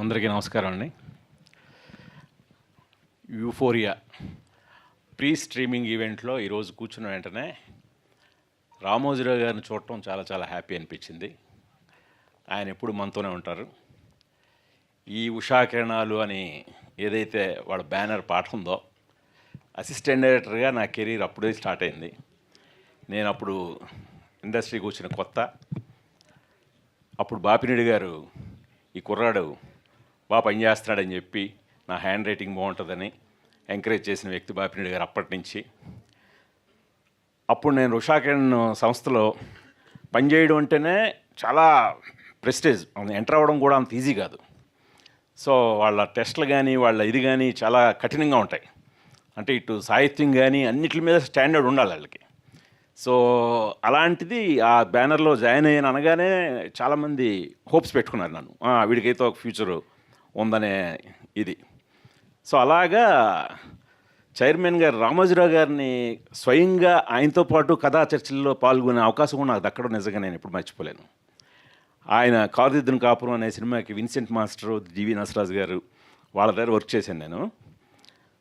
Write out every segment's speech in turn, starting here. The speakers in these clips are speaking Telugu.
అందరికీ నమస్కారం అండి. యూఫోరియా ప్రీ స్ట్రీమింగ్ ఈవెంట్లో ఈరోజు కూర్చున్న వెంటనే రామోజీరావు గారిని చూడటం చాలా చాలా హ్యాపీ అనిపించింది. ఆయన ఎప్పుడు మనతోనే ఉంటారు. ఈ ఉషా కిరణాలు అని ఏదైతే వాళ్ళ బ్యానర్ పాట ఉందో, అసిస్టెంట్ డైరెక్టర్గా నా కెరీర్ అప్పుడే స్టార్ట్ అయింది. నేను అప్పుడు ఇండస్ట్రీకి వచ్చిన కొత్త. అప్పుడు బాపిరెడ్డి గారు ఈ కుర్రాడు బాగా పనిచేస్తున్నాడని చెప్పి నా హ్యాండ్ రైటింగ్ బాగుంటుందని ఎంకరేజ్ చేసిన వ్యక్తి బాపిరెడ్డి గారు అప్పటి నుంచి. అప్పుడు నేను ఉషా కిరణ్ సంస్థలో పనిచేయడం అంటేనే చాలా ప్రెస్టేజ్, ఎంటర్ అవ్వడం కూడా అంత ఈజీ కాదు. సో వాళ్ళ టెస్ట్లు కానీ వాళ్ళ ఇది కానీ చాలా కఠినంగా ఉంటాయి. అంటే ఇటు సాహిత్యం కానీ అన్నిటి మీద స్టాండర్డ్ ఉండాలి వాళ్ళకి. సో అలాంటిది ఆ బ్యానర్లో జాయిన్ అయ్యాను అనగానే చాలామంది హోప్స్ పెట్టుకున్నారు నన్ను, వీడికైతే ఒక ఫ్యూచరు ఉందనే ఇది. సో అలాగా చైర్మన్ గారు రామోజీరావు గారిని స్వయంగా ఆయనతో పాటు కథా చర్చల్లో పాల్గొనే అవకాశం కూడా నాకు దక్కడం నిజంగా నేను ఎప్పుడు మర్చిపోలేను. ఆయన కారుదిద్దున కాపురం అనే సినిమాకి విన్సెంట్ మాస్టరు, జీవి నసరాజు గారు వాళ్ళ దగ్గర వర్క్ చేశాను నేను.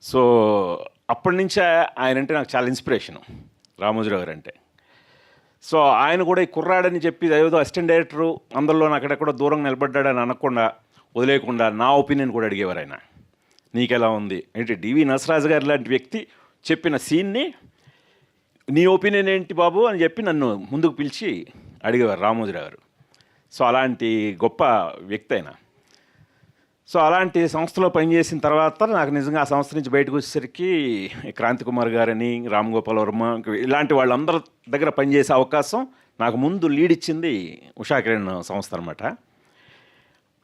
సో అప్పటి నుంచే ఆయన అంటే నాకు చాలా ఇన్స్పిరేషను, రామోజీరావు గారు అంటే. సో ఆయన కూడా ఈ కుర్రాడని చెప్పి ఏదో అసిస్టెంట్ డైరెక్టరు అందరిలో అక్కడెక్కడో దూరంగా నిలబడ్డాడని అనకుండా వదిలేయకుండా నా ఒపీనియన్ కూడా అడిగేవారు ఆయన. నీకెలా ఉంది ఏంటి, డివి నసరాజు గారు లాంటి వ్యక్తి చెప్పిన సీన్ని నీ ఒపీనియన్ ఏంటి బాబు అని చెప్పి నన్ను ముందుకు పిలిచి అడిగేవారు రామోజీరావు గారు. సో అలాంటి గొప్ప వ్యక్తి ఆయన. సో అలాంటి సంస్థలో పనిచేసిన తర్వాత నాకు నిజంగా ఆ సంస్థ నుంచి బయటకు వచ్చేసరికి క్రాంతి కుమార్ గారని, రామ్ గోపాల్ వర్మ ఇలాంటి వాళ్ళందరి దగ్గర పనిచేసే అవకాశం నాకు ముందు లీడ్ ఇచ్చింది ఉషా కిరణ్ సంస్థ అనమాట.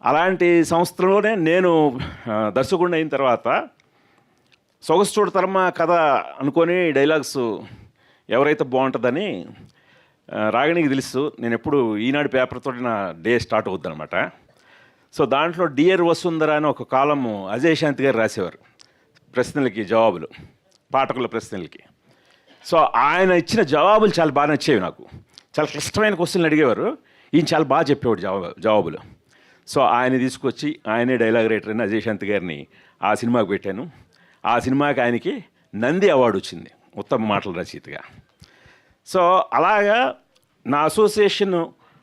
అలాంటి సంస్థలోనే నేను దర్శకుడిని అయిన తర్వాత సొగసు చూడతరమ కథ అనుకొని డైలాగ్స్ ఎవరైతే బాగుంటుందని రాగిణికి తెలుసు. నేను ఎప్పుడు ఈనాడు పేపర్తో నా డే స్టార్ట్ అవుద్ది అనమాట. సో దాంట్లో డియర్ వసుంధర అని ఒక కాలము అజయ్ శాంతి గారు రాసేవారు, ప్రశ్నలకి జవాబులు, పాఠకుల ప్రశ్నలకి. సో ఆయన ఇచ్చిన జవాబులు చాలా బాగా నచ్చేవి నాకు. చాలా క్లిష్టమైన క్వశ్చన్లు అడిగేవారు, ఈయన చాలా బాగా చెప్పేవాడు జవాబులు. సో ఆయన తీసుకొచ్చి ఆయనే డైలాగ్ రైటర్ అని అజయ్ శాంతి గారిని ఆ సినిమాకి పెట్టాను. ఆ సినిమాకి ఆయనకి నంది అవార్డు వచ్చింది ఉత్తమ మాటల రచయితగా. సో అలాగా నా అసోసియేషన్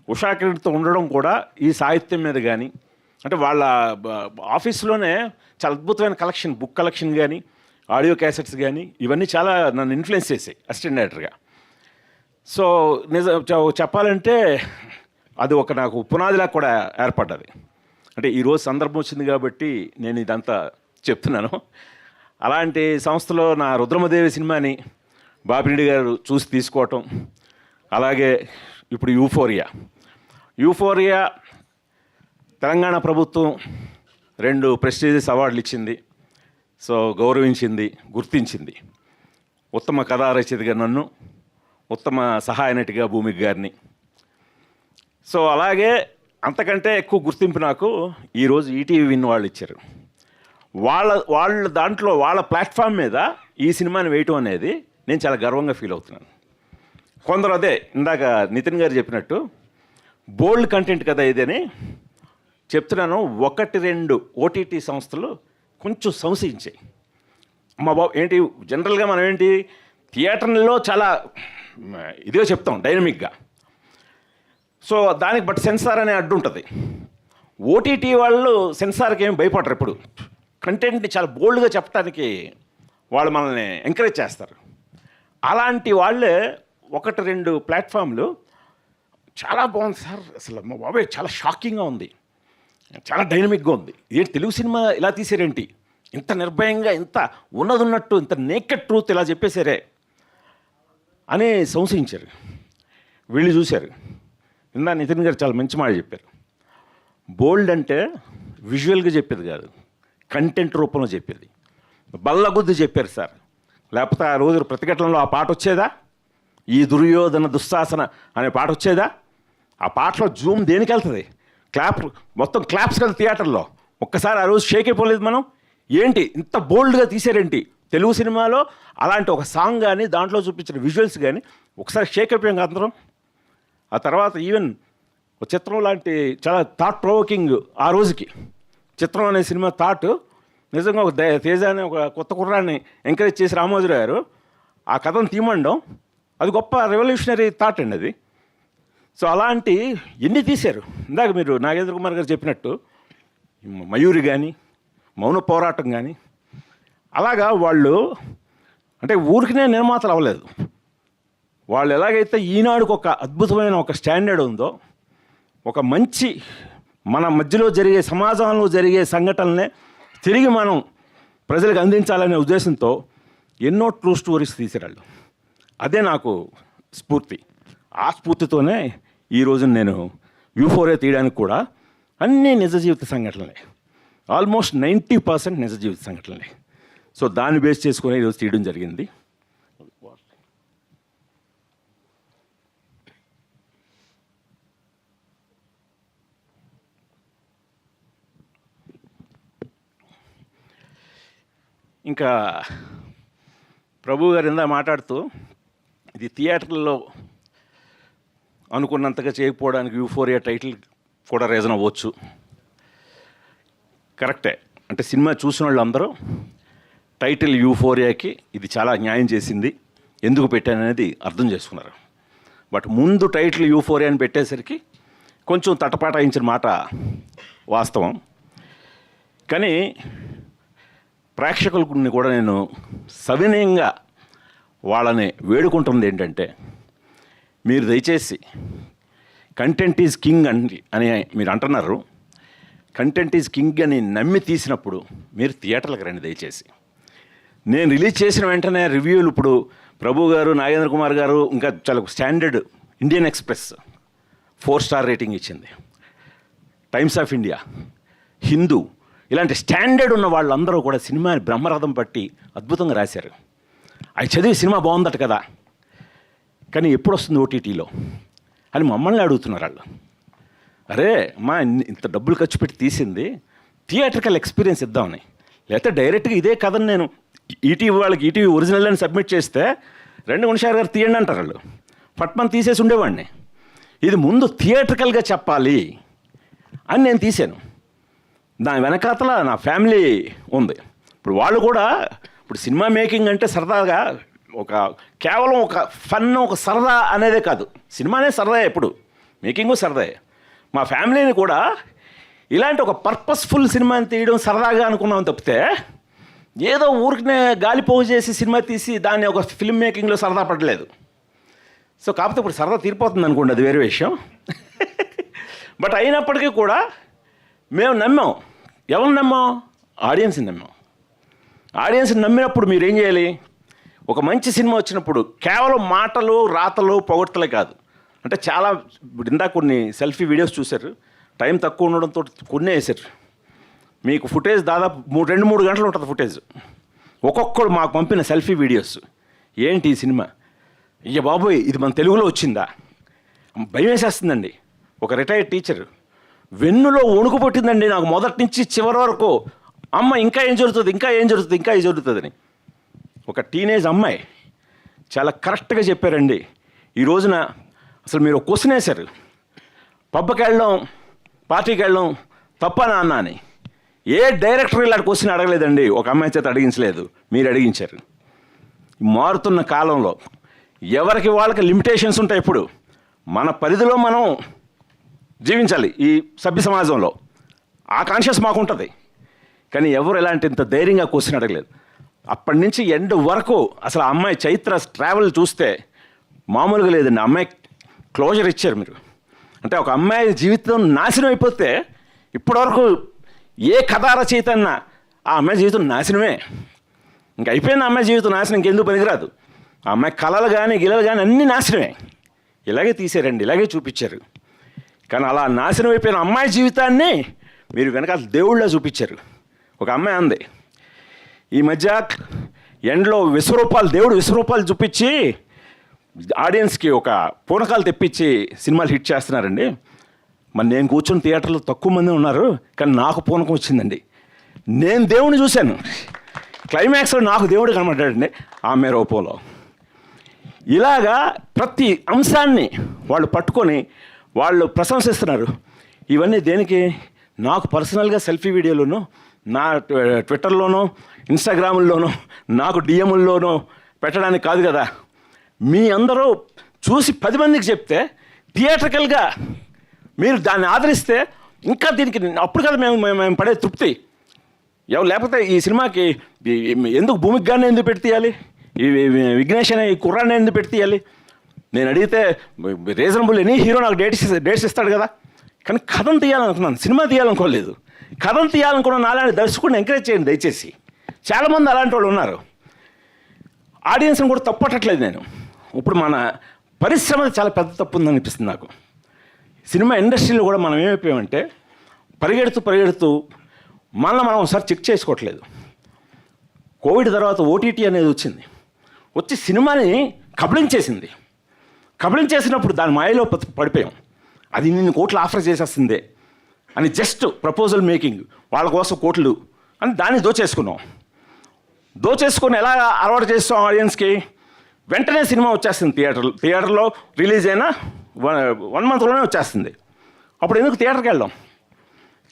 ఉషా కిరణ్తో ఉండడం కూడా ఈ సాహిత్యం మీద కానీ, అంటే వాళ్ళ ఆఫీస్లోనే చాలా అద్భుతమైన కలెక్షన్, బుక్ కలెక్షన్ కానీ, ఆడియో క్యాసెట్స్ కానీ ఇవన్నీ చాలా నన్ను ఇన్ఫ్లుయెన్స్ చేసాయి అసిస్టెంట్ డైరెక్టర్గా. సో చెప్పాలంటే అది ఒక నాకు పునాదిలా కూడా ఏర్పడ్డది. అంటే ఈరోజు సందర్భం వచ్చింది కాబట్టి నేను ఇదంతా చెప్తున్నాను. అలాంటి సంస్థలో నా రుద్రమదేవి సినిమాని బాపిరెడ్డి గారు చూసి తీసుకోవటం, అలాగే ఇప్పుడు యూఫోరియా తెలంగాణ ప్రభుత్వం 2 ప్రెస్టీజియస్ అవార్డులు ఇచ్చింది. సో గౌరవించింది, గుర్తించింది. ఉత్తమ కథా రచయితగా నన్ను, ఉత్తమ సహాయ నటిగా భూమిక గారిని. సో అలాగే అంతకంటే ఎక్కువ గుర్తింపు నాకు ఈరోజు ఈటీవీ విన్ వాళ్ళు ఇచ్చారు. వాళ్ళ దాంట్లో వాళ్ళ ప్లాట్ఫామ్ మీద ఈ సినిమాని వేయటం అనేది నేను చాలా గర్వంగా ఫీల్ అవుతున్నాను. కొందరు అదే ఇందాక నితిన్ గారు చెప్పినట్టు బోల్డ్ కంటెంట్ కదా ఇదని చెప్తున్నాను. 1-2 ఓటీటీ సంస్థలు కొంచెం సంశయించాయి. మా బాబు ఏంటి, జనరల్గా మనం ఏంటి థియేటర్లో చాలా ఇదిగా చెప్తాం డైనమిక్గా. సో దానికి బట్ సెన్సార్ అనే అడ్డు ఉంటుంది. ఓటీటీ వాళ్ళు సెన్సార్కి ఏమి భయపడరు. ఎప్పుడు కంటెంట్ని చాలా బోల్డ్గా చెప్పడానికి వాళ్ళు మనల్ని ఎంకరేజ్ చేస్తారు. అలాంటి వాళ్ళే 1-2 ప్లాట్ఫామ్లు చాలా బాగుంది సార్, అసలు మా బాబాయ్ చాలా షాకింగ్గా ఉంది, చాలా డైనమిక్గా ఉంది, ఏంటి తెలుగు సినిమా ఇలా తీసారేంటి, ఇంత నిర్భయంగా, ఇంత ఉన్నట్టు, ఇంత నేకెడ్ ట్రూత్ ఇలా చెప్పేశారే అని సంశయించారు. వీళ్ళు చూశారు. ఇందా నితిన్ గారు చాలా మంచి మాట చెప్పారు. బోల్డ్ అంటే విజువల్గా చెప్పేది కాదు, కంటెంట్ రూపంలో చెప్పేది. బల్లగుద్ది చెప్పారు సార్, లేకపోతే ఆ రోజు ప్రతిఘటనలో ఆ పాట వచ్చేదా, ఈ దుర్యోధన దుశ్శాసన అనే పాట వచ్చేదా? ఆ పాటలో జూమ్ దేనికి వెళ్తుంది, మొత్తం క్లాప్స్ కదా థియేటర్లో. ఒక్కసారి ఆ రోజు షేక్ అయిపోలేదు మనం, ఏంటి ఇంత బోల్డ్గా తీసారేంటి తెలుగు సినిమాలో అలాంటి ఒక సాంగ్ కానీ దాంట్లో చూపించిన విజువల్స్ కానీ ఒకసారి షేక్ అయిపోయాం కదా అందరం. ఆ తర్వాత ఈవెన్ ఒక చిత్రం లాంటి చాలా థాట్ ప్రొవోకింగ్ ఆ రోజుకి చిత్రం అనే సినిమా థాట్ నిజంగా ఒక తేజ అనే ఒక కొత్త కుర్రాన్ని ఎంకరేజ్ చేసి రామోజీరావు గారు ఆ కథను తీయమండం అది గొప్ప రెవల్యూషనరీ థాట్ అండి అది. సో అలాంటి ఎన్ని తీశారు. ఇందాక మీరు నాగేంద్ర కుమార్ గారు చెప్పినట్టు మయూరి కానీ మౌన పోరాటం కానీ అలాగా వాళ్ళు అంటే ఊరికినే నిర్మాతలు అవ్వలేదు. వాళ్ళు ఎలాగైతే ఈనాడుకు ఒక అద్భుతమైన ఒక స్టాండర్డ్ ఉందో, ఒక మంచి మన మధ్యలో జరిగే సమాజంలో జరిగే సంఘటనలనే తిరిగి మనం ప్రజలకు అందించాలనే ఉద్దేశంతో ఎన్నో ట్రూ స్టోరీస్ తీసేరాళ్ళు. అదే నాకు స్ఫూర్తి. ఆ స్ఫూర్తితోనే ఈరోజు నేను యూఫోరియా తీయడానికి కూడా అన్నీ నిజ జీవిత సంఘటనలే, ఆల్మోస్ట్ 90% నిజ జీవిత సంఘటనలే. సో దాన్ని బేస్ చేసుకుని ఈరోజు తీయడం జరిగింది. ఇంకా ప్రభు గారు ఇందా మాట్లాడుతూ ఇది థియేటర్లో అనుకున్నంతగా చేయకపోవడానికి యూఫోరియా టైటిల్ కూడా రీజన్ అవ్వచ్చు. కరెక్టే. అంటే సినిమా చూసిన వాళ్ళందరూ టైటిల్ యూఫోరియాకి ఇది చాలా న్యాయం చేసింది, ఎందుకు పెట్టాననేది అర్థం చేసుకున్నారు. బట్ ముందు టైటిల్ యూఫోరియా అని పెట్టేసరికి కొంచెం తటపాటాయించిన మాట వాస్తవం. కానీ ప్రేక్షకులని కూడా నేను సవినయంగా వాళ్ళని వేడుకుంటుంది ఏంటంటే, మీరు దయచేసి కంటెంట్ ఈజ్ కింగ్ అని మీరు అంటున్నారు. కంటెంట్ ఈజ్ కింగ్ అని నమ్మి తీసినప్పుడు మీరు థియేటర్లకు రండి దయచేసి. నేను రిలీజ్ చేసిన వెంటనే రివ్యూలు ఇప్పుడు ప్రభు గారు, నాగేంద్ర కుమార్ గారు, ఇంకా చాలా standard Indian express 4 star rating ఇచ్చింది. టైమ్స్ ఆఫ్ ఇండియా, హిందూ, ఇలాంటి స్టాండర్డ్ ఉన్న వాళ్ళందరూ కూడా సినిమాని బ్రహ్మరథం పట్టి అద్భుతంగా రాశారు. అవి చదివి సినిమా బాగుందట కదా, కానీ ఎప్పుడు వస్తుంది ఓటీటీలో అని మమ్మల్ని అడుగుతున్నారు వాళ్ళు. అరే అమ్మా, ఇంత డబ్బులు ఖర్చు పెట్టి తీసింది థియేటర్కల్ ఎక్స్పీరియన్స్ ఇద్దామని, లేకపోతే డైరెక్ట్గా ఇదే కథను నేను ఈటీవీ వాళ్ళకి ఈటీవీ ఒరిజినల్ అని సబ్మిట్ చేస్తే 2 గుణశాల గారు తీయండి అంటారు వాళ్ళు. పట్మని తీసేసి ఉండేవాడిని. ఇది ముందు థియేటర్కల్గా చెప్పాలి అని నేను తీశాను. దాని వెనకాతల నా ఫ్యామిలీ ఉంది. ఇప్పుడు వాళ్ళు కూడా ఇప్పుడు సినిమా మేకింగ్ అంటే సరదాగా కేవలం ఒక ఫన్, ఒక సరదా అనేదే కాదు. సినిమానే సరదా, ఎప్పుడు మేకింగు సరదా. మా ఫ్యామిలీని కూడా ఇలాంటి ఒక పర్పస్ఫుల్ సినిమాని తీయడం సరదాగా అనుకున్నాం తప్పితే ఏదో ఊరికనే గాలిపోగు చేసి సినిమా తీసి దాన్ని ఒక ఫిల్మ్ మేకింగ్లో సరదా పడలేదు. సో కాకపోతే ఇప్పుడు సరదా తీరిపోతుంది అనుకోండి, అది వేరే విషయం. బట్ అయినప్పటికీ కూడా మేము నమ్మాం. ఎవరు నమ్మాం? ఆడియన్స్ని నమ్మాం. ఆడియన్స్ని నమ్మినప్పుడు మీరు ఏం చేయాలి? ఒక మంచి సినిమా వచ్చినప్పుడు కేవలం మాటలు, రాతలు, పొగడ్తలే కాదు. అంటే చాలా ఇందాక కొన్ని సెల్ఫీ వీడియోస్ చూశారు, టైం తక్కువ ఉండడంతో కొన్ని వేశారు. మీకు ఫుటేజ్ దాదాపు 2-3 గంటలు ఉంటుంది ఫుటేజ్. ఒక్కొక్కడు మాకు పంపిన సెల్ఫీ వీడియోస్. ఏంటి ఈ సినిమా, అయ్య బాబోయ్ ఇది మన తెలుగులో వచ్చిందా, భయం వేసేస్తుందండి. ఒక రిటైర్డ్ టీచర్ వెన్నులో వణుకు పట్టిందండి నాకు మొదటి నుంచి చివరి వరకు. అమ్మ ఇంకా ఏం జరుగుతుంది, ఇంకా ఏం జరుగుతుంది, ఇంకా ఏం జరుగుతుందని. ఒక టీనేజ్ అమ్మాయి చాలా కరెక్ట్గా చెప్పారండి. ఈ రోజున అసలు మీరు క్వశ్చన్ వేశారు, పబ్కి వెళ్ళడం, పార్టీకి వెళ్ళడం తప్ప నాన్న అని. ఏ డైరెక్టర్ ఇలాంటి క్వశ్చన్ అడగలేదండి, ఒక అమ్మాయి చేత అడిగించలేదు, మీరు అడిగించారు. మారుతున్న కాలంలో ఎవరికి వాళ్ళకి లిమిటేషన్స్ ఉంటాయి. ఇప్పుడు మన పరిధిలో మనం జీవించాలి ఈ సభ్య సమాజంలో, ఆ కాన్షియస్ మాకు ఉంటుంది. కానీ ఎవరు ఎలాంటి ఇంత ధైర్యంగా క్వశ్చన్ అడగలేదు. అప్పటి నుంచి ఎండ్ వరకు అసలు ఆ అమ్మాయి చైత్ర ట్రావెల్ చూస్తే మామూలుగా లేదండి. అమ్మాయి క్లోజర్ ఇచ్చారు మీరు. అంటే ఒక అమ్మాయి జీవితం నాశనం అయిపోతే ఇప్పటివరకు ఏ కథా రచయిత అన్నా ఆ అమ్మాయి జీవితం నాశనమే, ఇంక అయిపోయింది. ఆ అమ్మాయి జీవితం నాశనం, ఇంకెందుకు పనికిరాదు. ఆ అమ్మాయి కళలు కానీ గిలలు కానీ అన్నీ నాశనమే. ఇలాగే తీశారండి, ఇలాగే చూపించారు. కానీ అలా నాశనం అయిపోయిన అమ్మాయి జీవితాన్ని మీరు వెనకాల దేవుళ్ళ చూపించారు. ఒక అమ్మాయి అంది ఈ మధ్య ఎండ్లో విశ్వరూపాలు, దేవుడు విశ్వరూపాలు చూపించి ఆడియన్స్కి ఒక పూనకాలు తెప్పించి సినిమాలు హిట్ చేస్తున్నారండి. మరి నేను కూర్చొని థియేటర్లో తక్కువ మంది ఉన్నారు, కానీ నాకు పూనకం వచ్చిందండి. నేను దేవుడిని చూశాను. క్లైమాక్స్లో నాకు దేవుడు కనబడ్డాడండి ఆమె రూపంలో. ఇలాగా ప్రతి అంశాన్ని వాళ్ళు పట్టుకొని వాళ్ళు ప్రశంసిస్తున్నారు. ఇవన్నీ దేనికి? నాకు పర్సనల్గా సెల్ఫీ వీడియోలోనూ నా ట్విట్టర్లోనో ఇన్స్టాగ్రాముల్లోనో నాకు డిఎంల్లోనో పెట్టడానికి కాదు కదా. మీ అందరూ చూసి 10 మందికి చెప్తే థియేట్రికల్గా మీరు దాన్ని ఆదరిస్తే ఇంకా దీనికి అప్పుడు కదా మేము పడే తృప్తి. లేకపోతే ఈ సినిమాకి ఎందుకు భూమికి గానే ఎందుకు పెట్టి తీయాలి, ఈ విఘ్నేష్ అనే ఈ కుర్రాన్ని ఎందుకు పెట్టి తీయాలి? నేను అడిగితే రీజనబుల్ ఎనీ హీరో నాకు డేట్స్ ఇస్తాడు కదా. కానీ కథను తీయాలనుకున్నాను, సినిమా తీయాలనుకోలేదు. కథను తీయాలనుకున్న అలాంటి దర్శకుడిని ఎంకరేజ్ చేయండి దయచేసి. చాలామంది అలాంటి వాళ్ళు ఉన్నారు. ఆడియన్స్ని కూడా తప్పట్టట్లేదు నేను. ఇప్పుడు మన పరిశ్రమ చాలా పెద్ద తప్పు ఉందని అనిపిస్తుంది నాకు. సినిమా ఇండస్ట్రీలో కూడా మనం ఏమైపోయామంటే పరిగెడుతూ మనం ఒకసారి చెక్ చేసుకోవట్లేదు. కోవిడ్ తర్వాత ఓటీటీ అనేది వచ్చి సినిమాని కబళించేసినప్పుడు దాని మాయలో పడిపోయాం. అది నిన్ను కోట్లు ఆఫర్ చేసేస్తుందే అని జస్ట్ ప్రపోజల్ మేకింగ్, వాళ్ళ కోసం కోట్లు అని దాన్ని దోచేసుకొని ఎలా అలవాటు చేస్తాం ఆడియన్స్కి. వెంటనే సినిమా వచ్చేస్తుంది థియేటర్లో రిలీజ్ అయినా 1 monthలోనే వచ్చేస్తుంది. అప్పుడు ఎందుకు థియేటర్కి వెళ్దాం?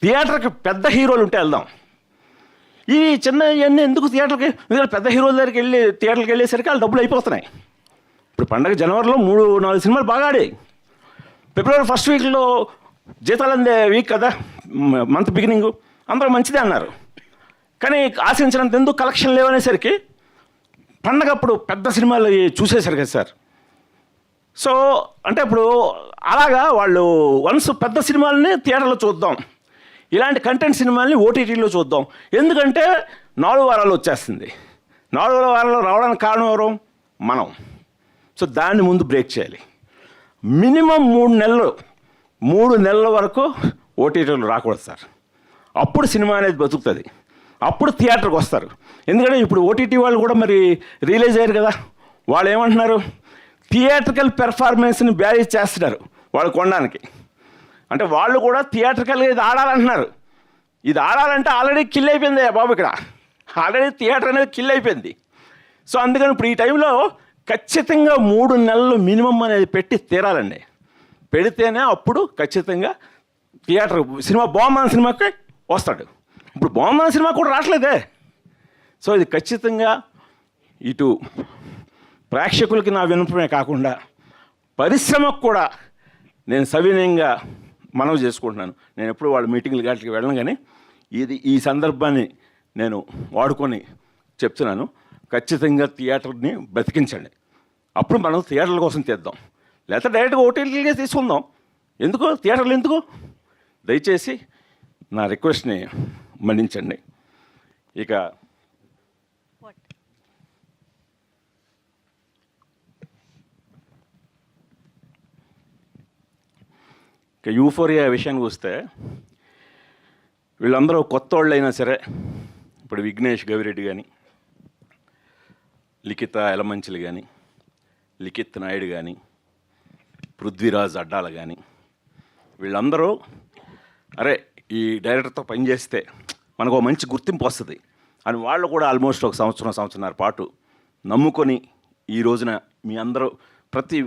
థియేటర్కి పెద్ద హీరోలు ఉంటే వెళ్దాం. ఈ చిన్న ఇవన్నీ ఎందుకు థియేటర్కి? పెద్ద హీరోల దగ్గరికి థియేటర్కి వెళ్ళేసరికి వాళ్ళు డబ్బులు అయిపోతున్నాయి. ఇప్పుడు పండగ జనవరిలో 3-4 సినిమాలు బాగా ఆడాయి. ఫిబ్రవరి 1st వీక్లో జీతాలు అందే వీక్ కదా, మంత్ బిగినింగ్, అందరూ మంచిదే అన్నారు. కానీ ఆశించినంత ఎందుకు కలెక్షన్ లేవనేసరికి పండగప్పుడు పెద్ద సినిమాలు చూసేశారు కదా సార్. సో అంటే ఇప్పుడు అలాగా వాళ్ళు వన్స్ పెద్ద సినిమాలని థియేటర్లో చూద్దాం, ఇలాంటి కంటెంట్ సినిమాల్ని ఓటీటీలో చూద్దాం. ఎందుకంటే 4 వారాలు వచ్చేస్తుంది. 4వ వారంలో రావడానికి కారణం ఎవరు? మనం. సో దాన్ని ముందు బ్రేక్ చేయాలి. మినిమం 3 నెలల వరకు ఓటీటీలు రాకూడదు సార్. అప్పుడు సినిమా అనేది బతుకుతుంది, అప్పుడు థియేటర్కి వస్తారు. ఎందుకంటే ఇప్పుడు ఓటీటీ వాళ్ళు కూడా మరి రిలీజ్ అయ్యారు కదా, వాళ్ళు ఏమంటున్నారు? థియేట్రికల్ పెర్ఫార్మెన్స్ని బ్యారేజ్ చేస్తున్నారు వాళ్ళు కొనడానికి. అంటే వాళ్ళు కూడా థియేట్రికల్గా ఇది ఆడాలంటున్నారు. ఇది ఆడాలంటే ఆల్రెడీ కిల్ అయిపోయింది బాబు, ఇక్కడ ఆల్రెడీ థియేటర్ అనేది కిల్ అయిపోయింది. సో అందుకని ఇప్పుడు ఈ టైంలో ఖచ్చితంగా 3 నెలలు మినిమం అనేది పెట్టి తీరాలండి. పెడితేనే అప్పుడు ఖచ్చితంగా థియేటర్ సినిమా బాగుందన్న సినిమాకి వస్తాడు. ఇప్పుడు బాగుందన్న సినిమా కూడా రావట్లేదే. సో ఇది ఖచ్చితంగా ఇటు ప్రేక్షకులకి నా వినపమే కాకుండా పరిశ్రమకు కూడా నేను సవినయంగా మనవి చేసుకుంటున్నాను. నేను ఎప్పుడు వాళ్ళ మీటింగ్లు గాటికి వెళ్ళను, కానీ ఈ సందర్భాన్ని నేను వాడుకొని చెప్తున్నాను. ఖచ్చితంగా థియేటర్ని బతికించండి. అప్పుడు మనం థియేటర్ల కోసం తీద్దాం, లేకపోతే డైరెక్ట్గా ఓటీటీలకే తీసుకుందాం. ఎందుకు థియేటర్లు ఎందుకు? దయచేసి నా రిక్వెస్ట్ని మన్నించండి. ఇక యూఫోరియా విషయానికి వస్తే, వీళ్ళందరూ కొత్త వాళ్ళు అయినా సరే, ఇప్పుడు విఘ్నేష్ గవిరెడ్డి కానీ, లిఖిత ఎలమంచిలు కానీ, లిఖిత్ నాయుడు కానీ, పృథ్వీరాజ్ అడ్డాల కానీ, వీళ్ళందరూ అరే ఈ డైరెక్టర్తో పనిచేస్తే మనకు ఒక మంచి గుర్తింపు వస్తుంది అని వాళ్ళు కూడా ఆల్మోస్ట్ ఒక సంవత్సరంన్నర పాటు నమ్ముకొని ఈ రోజున మీ అందరూ ప్రతి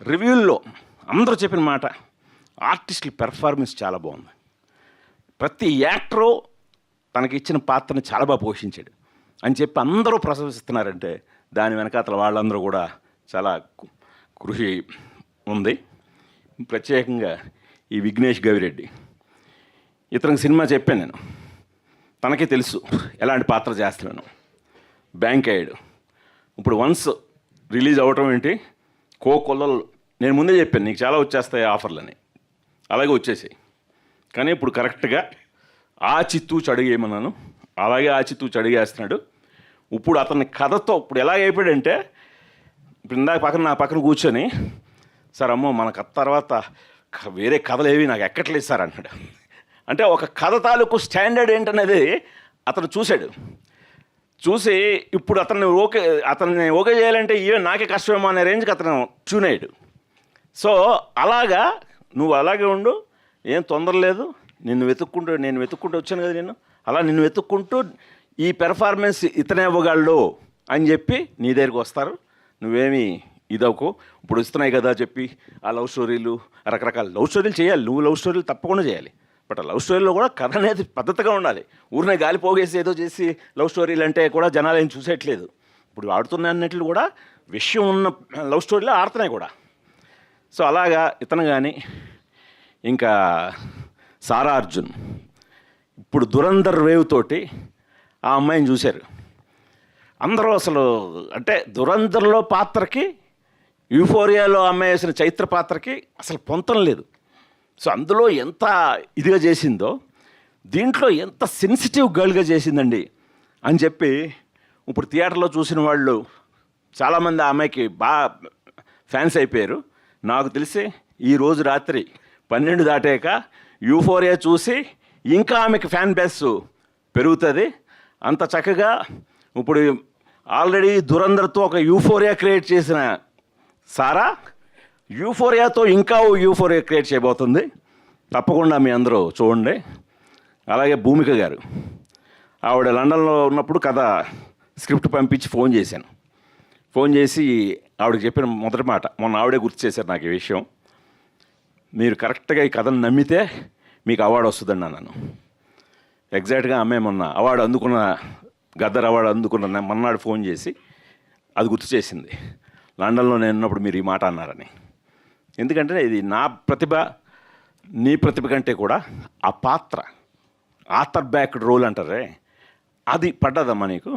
రివ్యూల్లో అందరూ చెప్పిన మాట, ఆర్టిస్టుల పెర్ఫార్మెన్స్ చాలా బాగుంది, ప్రతి యాక్టరు తనకి ఇచ్చిన పాత్రని చాలా బాగా పోషించాడు అని చెప్పి అందరూ ప్రశంసిస్తున్నారంటే దాని వెనకాతల వాళ్ళందరూ కూడా చాలా కృషి ఉంది. ప్రత్యేకంగా ఈ విఘ్నేష్ గవిరెడ్డి, ఇతనికి సినిమా చెప్పాను నేను, తనకే తెలుసు ఎలాంటి పాత్ర చేస్తున్నాను. బ్యాంక్ అయ్యాడు. ఇప్పుడు వన్స్ రిలీజ్ అవ్వటం ఏంటి, కోకొల్లలు నేను ముందే చెప్పాను నీకు చాలా వచ్చేస్తాయి ఆఫర్లని, అలాగే వచ్చేసాయి. కానీ ఇప్పుడు కరెక్ట్గా ఆచితూచి అడిగేయమన్నాను, అలాగే ఆచితూచి అడిగేస్తున్నాడు. ఇప్పుడు అతని కథతో ఇప్పుడు ఎలా అయిపోయాడంటే, ఇప్పుడు ఇందాక నా పక్కన కూర్చొని సార్ అమ్మో మన కథ తర్వాత వేరే కథలు ఏవి నాకు ఎక్కట్లేదు సార్ అన్నాడు. అంటే ఒక కథ తాలూకు స్టాండర్డ్ ఏంటనేది అతను చూసి ఇప్పుడు అతన్ని ఓకే చేయాలంటే ఈవెన్ నాకే కష్టమేమో అనే రేంజ్కి అతను ట్యూన్ అయ్యాడు. సో అలాగా నువ్వు అలాగే ఉండు, ఏం తొందర లేదు. నేను వెతుక్కుంటూ వచ్చాను కదా, అలా నిన్ను వెతుక్కుంటూ ఈ పెర్ఫార్మెన్స్ ఇతనే ఇవ్వగలడు అని చెప్పి నీ దగ్గరికి వస్తారు. నువ్వేమి ఇదవుకో, ఇప్పుడు ఇస్తున్నాయి కదా చెప్పి ఆ లవ్ స్టోరీలు రకరకాల లవ్ స్టోరీలు చేయాలి. నువ్వు లవ్ స్టోరీలు తప్పకుండా చేయాలి. బట్ ఆ లవ్ స్టోరీలో కూడా కథ అనేది పద్ధతిగా ఉండాలి. ఊరినే గాలి పోగేసి ఏదో చేసి లవ్ స్టోరీలు అంటే కూడా జనాలు ఏం చూసేయట్లేదు. ఇప్పుడు ఆడుతున్న అన్నిట్లు కూడా విషయం ఉన్న లవ్ స్టోరీలో ఆడుతున్నాయి కూడా. సో అలాగా ఇతను కానీ ఇంకా సారా అర్జున్ ఇప్పుడు దురంధర్ వేవ్ తోటి ఆ అమ్మాయిని చూశారు అందరూ. అసలు అంటే దురంధర్లో పాత్రకి యూఫోరియాలో అమ్మాయి వేసిన చైత్ర పాత్రకి అసలు పొంతం లేదు. సో అందులో ఎంత ఇదిగా చేసిందో దీంట్లో ఎంత సెన్సిటివ్ గర్ల్గా చేసిందండి అని చెప్పి ఇప్పుడు థియేటర్లో చూసిన వాళ్ళు చాలామంది ఆ అమ్మాయికి బాగా ఫ్యాన్స్ అయిపోయారు. నాకు తెలిసి ఈరోజు రాత్రి 12 దాటాక యూఫోరియా చూసి ఇంకా ఆమెకి ఫ్యాన్ బేస్ పెరుగుతుంది. అంత చక్కగా ఇప్పుడు ఆల్రెడీ దురంధర్తో ఒక యూఫోరియా క్రియేట్ చేసిన సారా యూఫోరియాతో ఇంకా యూఫోరియా క్రియేట్ చేయబోతుంది. తప్పకుండా మీ అందరూ చూడండి. అలాగే భూమిక గారు, ఆవిడ లండన్లో ఉన్నప్పుడు కథ స్క్రిప్ట్ పంపించి ఫోన్ చేశాను. ఫోన్ చేసి ఆవిడకి చెప్పిన మొదటి మాట మొన్న ఆవిడే గుర్తు చేశారు నాకు ఈ విషయం. మీరు కరెక్ట్గా ఈ కథను నమ్మితే మీకు అవార్డు వస్తుందండి అన్నాను. ఎగ్జాక్ట్గా ఆమె మొన్న అవార్డు అందుకున్న గద్దర్ అవార్డు అందుకున్న మన్నాడు ఫోన్ చేసి అది గుర్తు చేసింది. లండన్లో నేను ఉన్నప్పుడు మీరు ఈ మాట అన్నారని. ఎందుకంటే ఇది నా ప్రతిభ నీ ప్రతిభ కంటే కూడా ఆ పాత్ర ఆథర్ బ్యాక్డ్ రోల్ అంటారే అది పడ్డదమ్మా నీకు.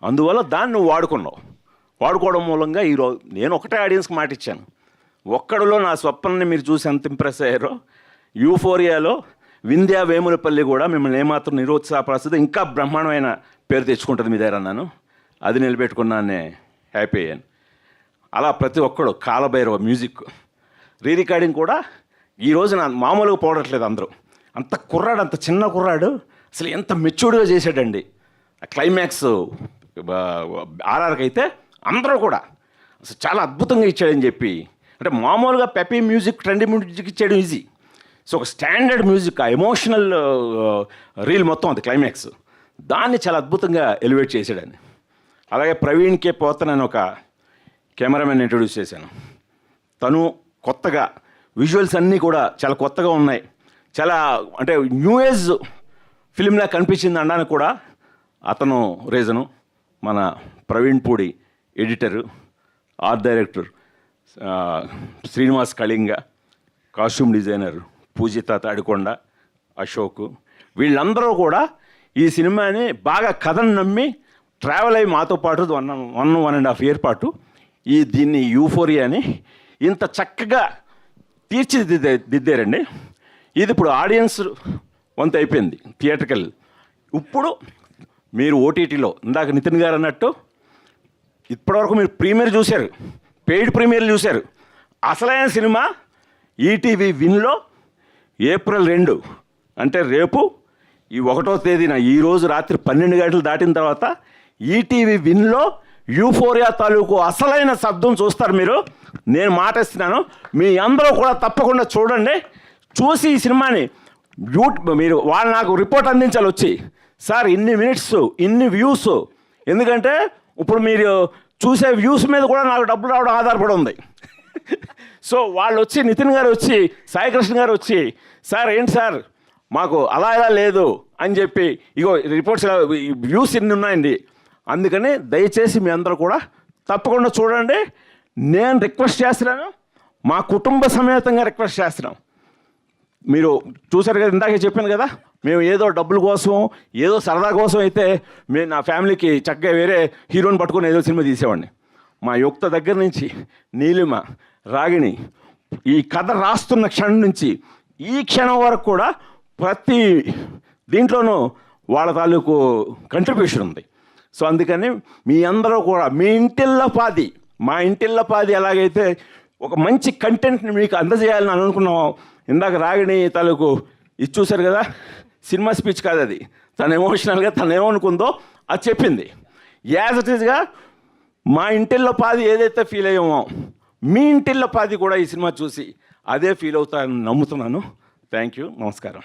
అందువల్ల దాన్ని నువ్వు వాడుకున్నావు. వాడుకోవడం మూలంగా ఈరోజు నేను ఒకటే ఆడియన్స్కి మాట ఇచ్చాను. ఒక్కడిలో నా స్వప్నాన్ని మీరు చూసి ఎంత ఇంప్రెస్ అయ్యారో యూఫోరియాలో వింధ్యా వేములపల్లి కూడా మిమ్మల్ని ఏమాత్రం నిరుత్సాహపరుస్తుంది, ఇంకా బ్రహ్మాండమైన పేరు తెచ్చుకుంటుంది మీ దగ్గర అన్నాను. అది నిలబెట్టుకున్నానే హ్యాపీ అయ్యాను. అలా ప్రతి ఒక్కడు కాలభైరవ మ్యూజిక్ రీ రికార్డింగ్ కూడా ఈరోజు నా మామూలుగా పోవట్లేదు. అందరూ అంత కుర్రాడు, అంత చిన్న కుర్రాడు అసలు ఎంత మెచ్యూర్డ్గా చేశాడండి. ఆ క్లైమాక్స్ ఆర్ఆర్కి అయితే అందరూ కూడా అసలు చాలా అద్భుతంగా ఇచ్చాడని చెప్పి, అంటే మామూలుగా పెపీ మ్యూజిక్ ట్రెండీ మ్యూజిక్ ఇచ్చేయడం ఈజీ. సో ఒక స్టాండర్డ్ మ్యూజిక్ ఆ ఎమోషనల్ రీల్ మొత్తం అది క్లైమాక్స్ దాన్ని చాలా అద్భుతంగా ఎలివేట్ చేశాడని. అలాగే ప్రవీణ్ కే పోతన్ అని ఒక కెమెరామెన్ ఇంట్రొడ్యూస్ చేశాను. తను కొత్తగా విజువల్స్ అన్నీ కూడా చాలా కొత్తగా ఉన్నాయి. చాలా అంటే న్యూ ఏజ్ ఫిలింలా కనిపించింది అనడానికి కూడా అతను రీజను. మన Praveen Pudi editor, art director Srinivas Kalinga, costume designer Poojitha Tadikonda, Ashok, వీళ్ళందరూ కూడా ఈ సినిమాని బాగా కథను నమ్మి ట్రావెల్ అయ్యి మాతో పాటు 1.5 year పాటు దీన్ని యూఫోరియాని ఇంత చక్కగా తీర్చిదిద్దారండి. ఇది ఇప్పుడు ఆడియన్స్ వంత అయిపోయింది థియేటర్కల్. ఇప్పుడు మీరు ఓటీటీలో ఇందాక నితిన్ గారు అన్నట్టు ఇప్పటివరకు మీరు ప్రీమియర్ చూశారు, పెయిడ్ ప్రీమియర్లు చూశారు. అసలైన సినిమా ఈటీవీ విన్లో April 2 అంటే రేపు ఈ 1వ తేదీన ఈరోజు రాత్రి 12 గంటలు దాటిన తర్వాత ఈటీవీ విన్లో యూఫోరియా తాలూకు అసలైన శబ్దం చూస్తారు మీరు. నేను మాటిస్తున్నాను, మీ అందరూ కూడా తప్పకుండా చూడండి. చూసి ఈ సినిమాని మీరు వాళ్ళు నాకు రిపోర్ట్ అందించాలి వచ్చి, సార్ ఇన్ని మినిట్స్ ఇన్ని వ్యూస్. ఎందుకంటే ఇప్పుడు మీరు చూసే వ్యూస్ మీద కూడా నాకు డబ్బులు రావడం ఆధారపడి ఉంది. సో వాళ్ళు వచ్చి నితిన్ గారు వచ్చి సాయికృష్ణ గారు వచ్చి, సార్ ఏంటి సార్ మాకు అలా ఇలా లేదు అని చెప్పి ఇగో రిపోర్ట్స్ వ్యూస్ ఇన్ని ఉన్నాయండి. అందుకని దయచేసి మీ అందరూ కూడా తప్పకుండా చూడండి. నేను రిక్వెస్ట్ చేస్తున్నాను, మా కుటుంబ సమేతంగా రిక్వెస్ట్ చేస్తున్నాం. మీరు చూసారు కదా, ఇందాకే చెప్పాను కదా, మేము ఏదో డబ్బుల కోసం ఏదో సరదా కోసం అయితే మేము నా ఫ్యామిలీకి చక్కగా వేరే హీరోని పట్టుకొని ఏదో సినిమా తీసేవాడిని. మా యుక్త దగ్గర నుంచి నీలిమ, రాగిణి ఈ కథ రాస్తున్న క్షణం నుంచి ఈ క్షణం వరకు కూడా ప్రతి దీంట్లోనూ వాళ్ళ తాలూకు కంట్రిబ్యూషన్ ఉంది. సో అందుకని మీ అందరూ కూడా మీ ఇంటిల్లపాది, మా ఇంటిల్లపాది ఎలాగైతే ఒక మంచి కంటెంట్ని మీకు అందజేయాలని అనుకున్నాం. ఇందాక రాగిణి తాలూకు ఇది చూశారు కదా, సినిమా స్పీచ్ కాదు అది, తను ఎమోషనల్గా తను ఏమనుకుందో అది చెప్పింది. యాజ్ ఇట్ ఈస్గా మా ఇంటిల్లపాది ఏదైతే ఫీల్ అయ్యామో మీ ఇంటిల్లపాది కూడా ఈ సినిమా చూసి అదే ఫీల్ అవుతారని నమ్ముతున్నాను. థ్యాంక్ యూ, నమస్కారం.